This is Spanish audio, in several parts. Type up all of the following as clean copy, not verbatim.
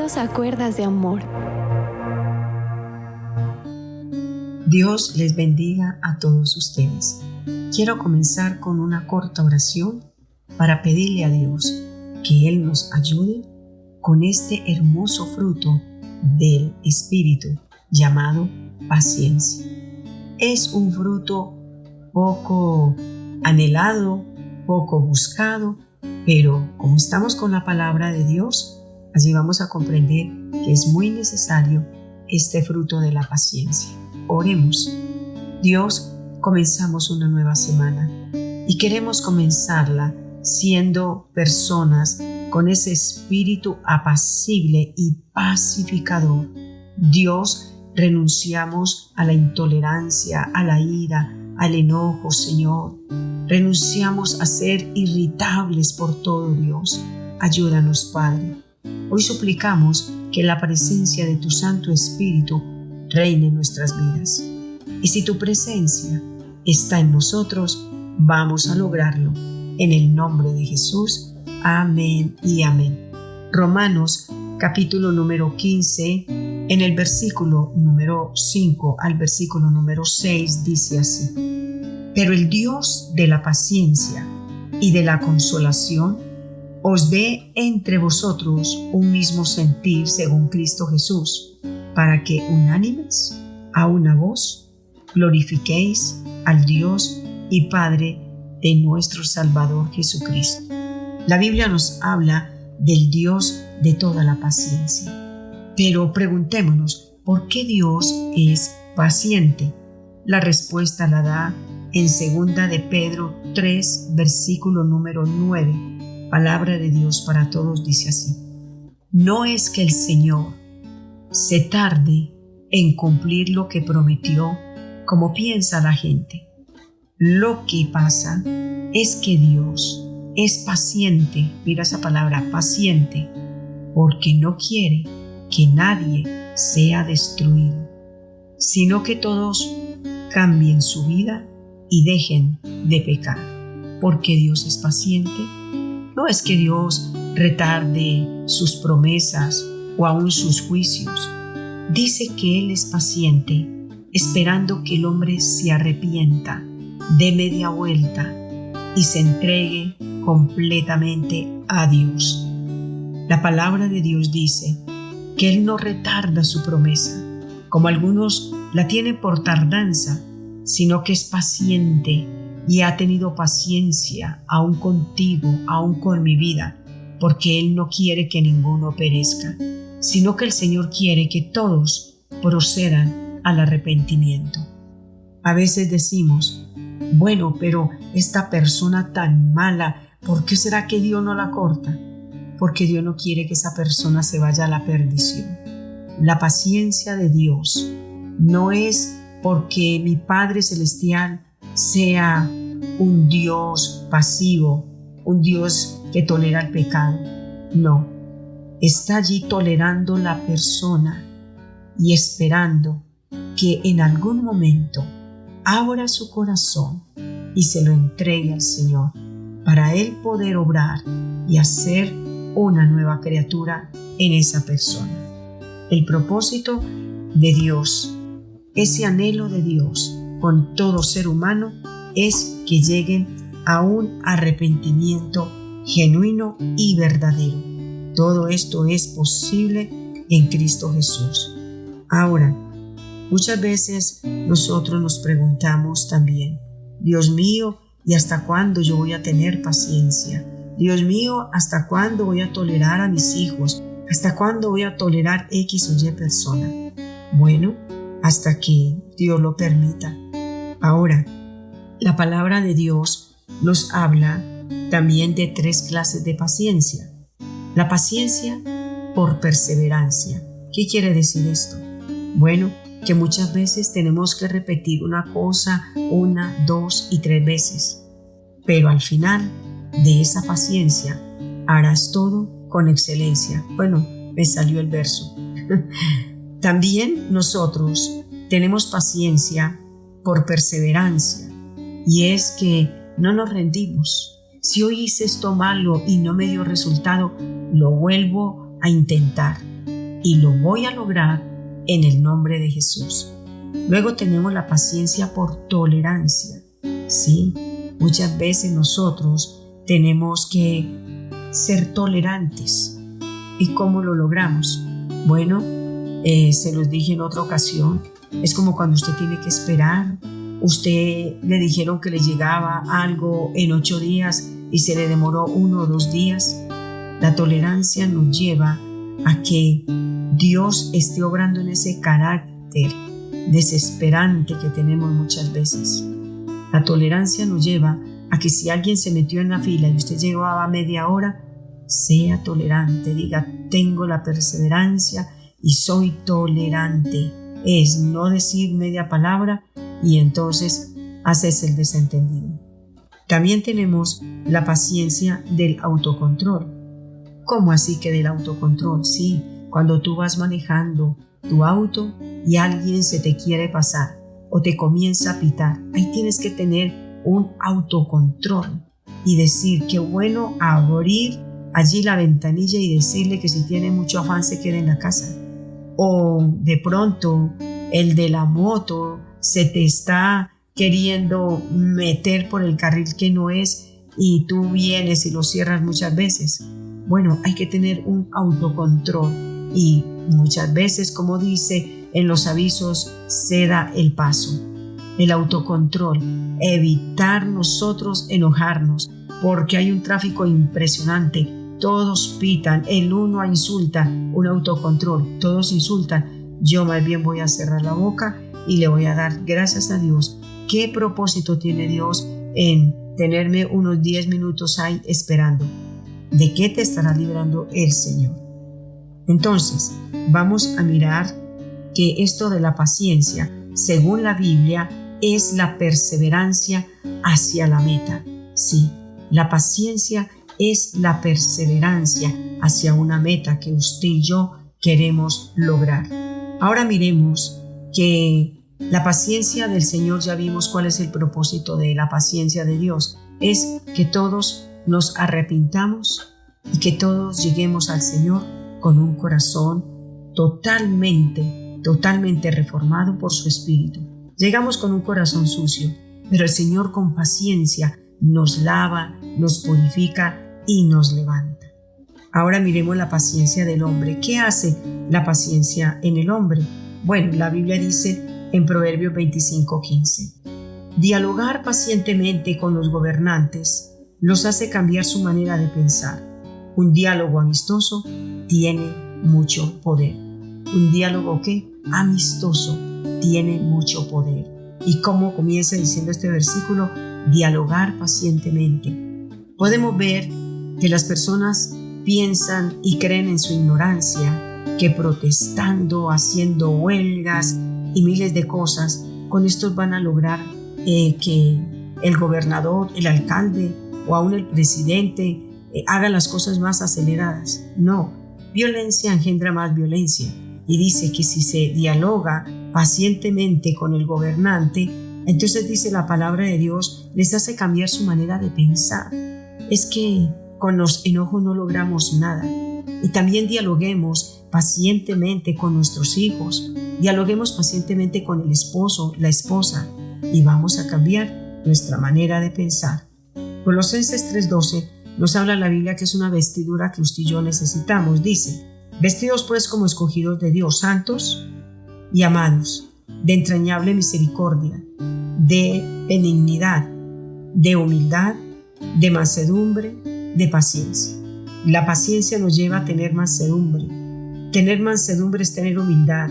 Bienvenidos a Cuerdas de Amor. Dios les bendiga a todos ustedes. Quiero comenzar con una corta oración para pedirle a Dios que Él nos ayude con este hermoso fruto del Espíritu llamado paciencia. Es un fruto poco anhelado, poco buscado, pero como estamos con la palabra de Dios, allí vamos a comprender que es muy necesario este fruto de la paciencia. Oremos. Dios, comenzamos una nueva semana y queremos comenzarla siendo personas con ese espíritu apacible y pacificador. Dios, renunciamos a la intolerancia, a la ira, al enojo, Señor. Renunciamos a ser irritables por todo, Dios. Ayúdanos, Padre. Hoy suplicamos que la presencia de tu Santo Espíritu reine en nuestras vidas. Y si tu presencia está en nosotros, vamos a lograrlo. En el nombre de Jesús. Amén y amén. Romanos capítulo número 15, en el versículo número 5 al versículo número 6 dice así: Pero el Dios de la paciencia y de la consolación os dé entre vosotros un mismo sentir según Cristo Jesús, para que unánimes a una voz glorifiquéis al Dios y Padre de nuestro Salvador Jesucristo. La Biblia nos habla del Dios de toda la paciencia. Pero preguntémonos, ¿por qué Dios es paciente? La respuesta la da en 2 de Pedro 3, versículo número 9. Palabra de Dios para todos dice así: No es que el Señor se tarde en cumplir lo que prometió, como piensa la gente. Lo que pasa es que Dios es paciente, mira esa palabra, paciente, porque no quiere que nadie sea destruido, sino que todos cambien su vida y dejen de pecar. Porque Dios es paciente. No es que Dios retarde sus promesas o aún sus juicios. Dice que Él es paciente, esperando que el hombre se arrepienta, dé media vuelta y se entregue completamente a Dios. La palabra de Dios dice que Él no retarda su promesa, como algunos la tienen por tardanza, sino que es paciente y ha tenido paciencia aún contigo, aún con mi vida, porque Él no quiere que ninguno perezca, sino que el Señor quiere que todos procedan al arrepentimiento. A veces decimos, bueno, pero esta persona tan mala, ¿por qué será que Dios no la corta? Porque Dios no quiere que esa persona se vaya a la perdición. La paciencia de Dios no es porque mi Padre Celestial sea un Dios pasivo, un Dios que tolera el pecado. No, está allí tolerando la persona y esperando que en algún momento abra su corazón y se lo entregue al Señor para Él poder obrar y hacer una nueva criatura en esa persona. El propósito de Dios, ese anhelo de Dios con todo ser humano, es que lleguen a un arrepentimiento genuino y verdadero. Todo esto es posible en Cristo Jesús. Ahora, muchas veces nosotros nos preguntamos también, Dios mío, ¿y hasta cuándo yo voy a tener paciencia? Dios mío, ¿hasta cuándo voy a tolerar a mis hijos? ¿Hasta cuándo voy a tolerar X o Y persona? Bueno, hasta que Dios lo permita. Ahora, la palabra de Dios nos habla también de 3 clases de paciencia. La paciencia por perseverancia. ¿Qué quiere decir esto? Bueno, que muchas veces tenemos que repetir una cosa 1, 2 y 3 veces, pero al final de esa paciencia harás todo con excelencia. Bueno, me salió el verso. También nosotros tenemos paciencia por perseverancia, y es que no nos rendimos. Si hoy hice esto malo y no me dio resultado, lo vuelvo a intentar. y lo voy a lograr en el nombre de Jesús. Luego tenemos la paciencia por tolerancia. Sí, muchas veces nosotros tenemos que ser tolerantes. ¿Y cómo lo logramos? Bueno, se los dije en otra ocasión, es como cuando usted tiene que esperar. Usted le dijeron que le llegaba algo en 8 días y se le demoró 1 o 2 días. La tolerancia nos lleva a que Dios esté obrando en ese carácter desesperante que tenemos muchas veces. La tolerancia nos lleva a que si alguien se metió en la fila y usted llevaba media hora, sea tolerante, diga: tengo la perseverancia y soy tolerante. Es no decir media palabra y entonces haces el desentendido. También tenemos la paciencia del autocontrol. ¿Cómo así que del autocontrol? Sí, cuando tú vas manejando tu auto y alguien se te quiere pasar o te comienza a pitar, ahí tienes que tener un autocontrol y decir: qué bueno abrir allí la ventanilla y decirle que si tiene mucho afán se quede en la casa. O de pronto el de la moto se te está queriendo meter por el carril que no es y tú vienes y lo cierras muchas veces. Bueno, hay que tener un autocontrol y muchas veces, como dice en los avisos, ceda el paso. El autocontrol, evitar nosotros enojarnos, porque hay un tráfico impresionante. Todos pitan, el uno insulta, un autocontrol, todos insultan. Yo más bien voy a cerrar la boca y le voy a dar gracias a Dios. ¿Qué propósito tiene Dios en tenerme unos 10 minutos ahí esperando? ¿De qué te estará librando el Señor? Entonces, vamos a mirar que esto de la paciencia, según la Biblia, es la perseverancia hacia la meta. Sí, la paciencia es la perseverancia hacia una meta que usted y yo queremos lograr. Ahora miremos que la paciencia del Señor, ya vimos cuál es el propósito de la paciencia de Dios. Es que todos nos arrepintamos y que todos lleguemos al Señor con un corazón totalmente reformado por su Espíritu. Llegamos con un corazón sucio, pero el Señor con paciencia nos lava, nos purifica y nos levanta. Ahora miremos la paciencia del hombre. ¿Qué hace la paciencia en el hombre? Bueno, la Biblia dice en Proverbios 25:15: dialogar pacientemente con los gobernantes los hace cambiar su manera de pensar. Un diálogo amistoso tiene mucho poder. Un diálogo ¿qué? Amistoso tiene mucho poder. ¿Y cómo comienza diciendo este versículo? Dialogar pacientemente. Podemos ver que las personas piensan y creen en su ignorancia, que protestando, haciendo huelgas y miles de cosas, con estos van a lograr que el gobernador, el alcalde o aún el presidente haga las cosas más aceleradas. No, violencia engendra más violencia. Y dice que si se dialoga pacientemente con el gobernante, entonces dice la palabra de Dios, les hace cambiar su manera de pensar. Es que con los enojos no logramos nada. Y también dialoguemos pacientemente con nuestros hijos, dialoguemos pacientemente con el esposo, la esposa, y vamos a cambiar nuestra manera de pensar. Colosenses 3:12 nos habla la Biblia que es una vestidura que usted y yo necesitamos. Dice: vestidos pues como escogidos de Dios, santos y amados, de entrañable misericordia, de benignidad, de humildad, de mansedumbre, de paciencia. La paciencia nos lleva a tener mansedumbre. Tener mansedumbre es tener humildad.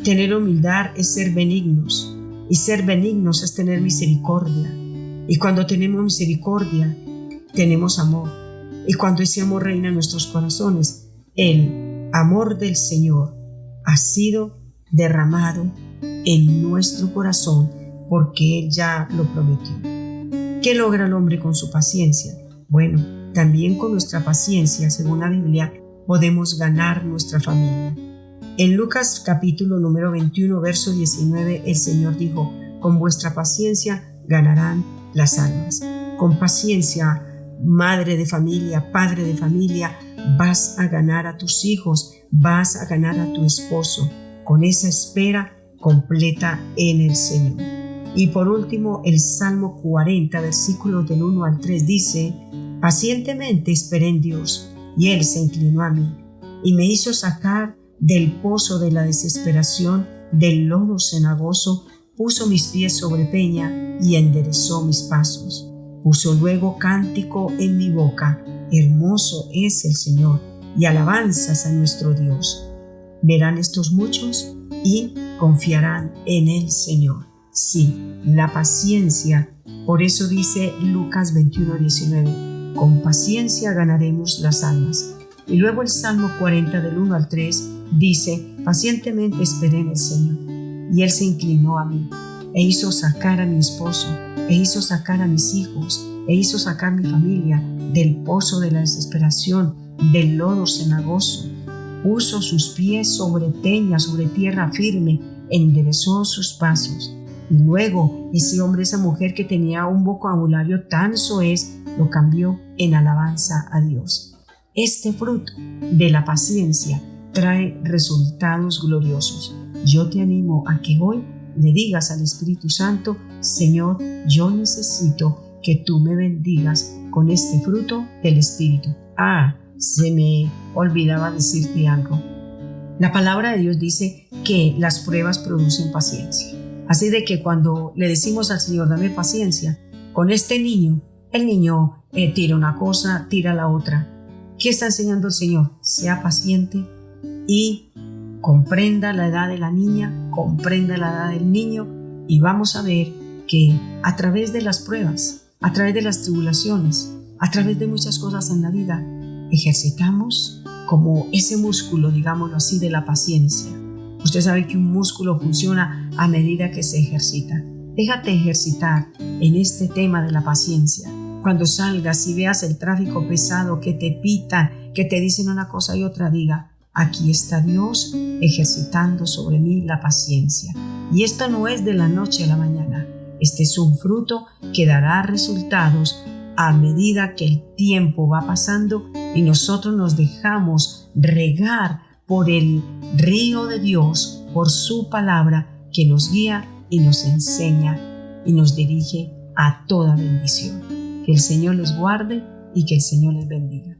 Tener humildad es ser benignos. Y ser benignos es tener misericordia. Y cuando tenemos misericordia, tenemos amor. Y cuando ese amor reina en nuestros corazones, el amor del Señor ha sido derramado en nuestro corazón porque Él ya lo prometió. ¿Qué logra el hombre con su paciencia? Bueno, también con nuestra paciencia, según la Biblia, podemos ganar nuestra familia. En Lucas capítulo número 21, verso 19, el Señor dijo: con vuestra paciencia ganarán las almas. Con paciencia madre de familia, padre de familia, vas a ganar a tus hijos, vas a ganar a tu esposo con esa espera completa en el Señor. Y por último, el Salmo 40, versículos del 1 al 3 dice: pacientemente esperé en Dios, y Él se inclinó a mí, y me hizo sacar del pozo de la desesperación, del lodo cenagoso, puso mis pies sobre peña y enderezó mis pasos. Puso luego cántico en mi boca, hermoso es el Señor, y alabanzas a nuestro Dios. Verán estos muchos y confiarán en el Señor. Sí, la paciencia. Por eso dice Lucas 21:19, con paciencia ganaremos las almas. Y luego el Salmo 40 del 1 al 3 dice: pacientemente esperé en el Señor, y Él se inclinó a mí, e hizo sacar a mi esposo, e hizo sacar a mis hijos, e hizo sacar mi familia del pozo de la desesperación, del lodo cenagoso. Puso sus pies sobre peña, sobre tierra firme, enderezó sus pasos. Y luego ese hombre, esa mujer que tenía un vocabulario tan soez, lo cambió en alabanza a Dios. Este fruto de la paciencia trae resultados gloriosos. Yo te animo a que hoy le digas al Espíritu Santo: Señor, yo necesito que tú me bendigas con este fruto del Espíritu. Se me olvidaba decirte algo. La palabra de Dios dice que las pruebas producen paciencia. Así de que cuando le decimos al Señor: dame paciencia, con este niño, el niño tira una cosa, tira la otra. ¿Qué está enseñando el Señor? Sea paciente y comprenda la edad de la niña, comprenda la edad del niño, y vamos a ver que a través de las pruebas, a través de las tribulaciones, a través de muchas cosas en la vida, ejercitamos como ese músculo, digámoslo así, de la paciencia. Usted sabe que un músculo funciona a medida que se ejercita. Déjate ejercitar en este tema de la paciencia. Cuando salgas y veas el tráfico pesado, que te pitan, que te dicen una cosa y otra, diga: aquí está Dios ejercitando sobre mí la paciencia. Y esto no es de la noche a la mañana. Este es un fruto que dará resultados a medida que el tiempo va pasando y nosotros nos dejamos regar por el río de Dios, por su palabra que nos guía y nos enseña y nos dirige a toda bendición. Que el Señor les guarde y que el Señor les bendiga.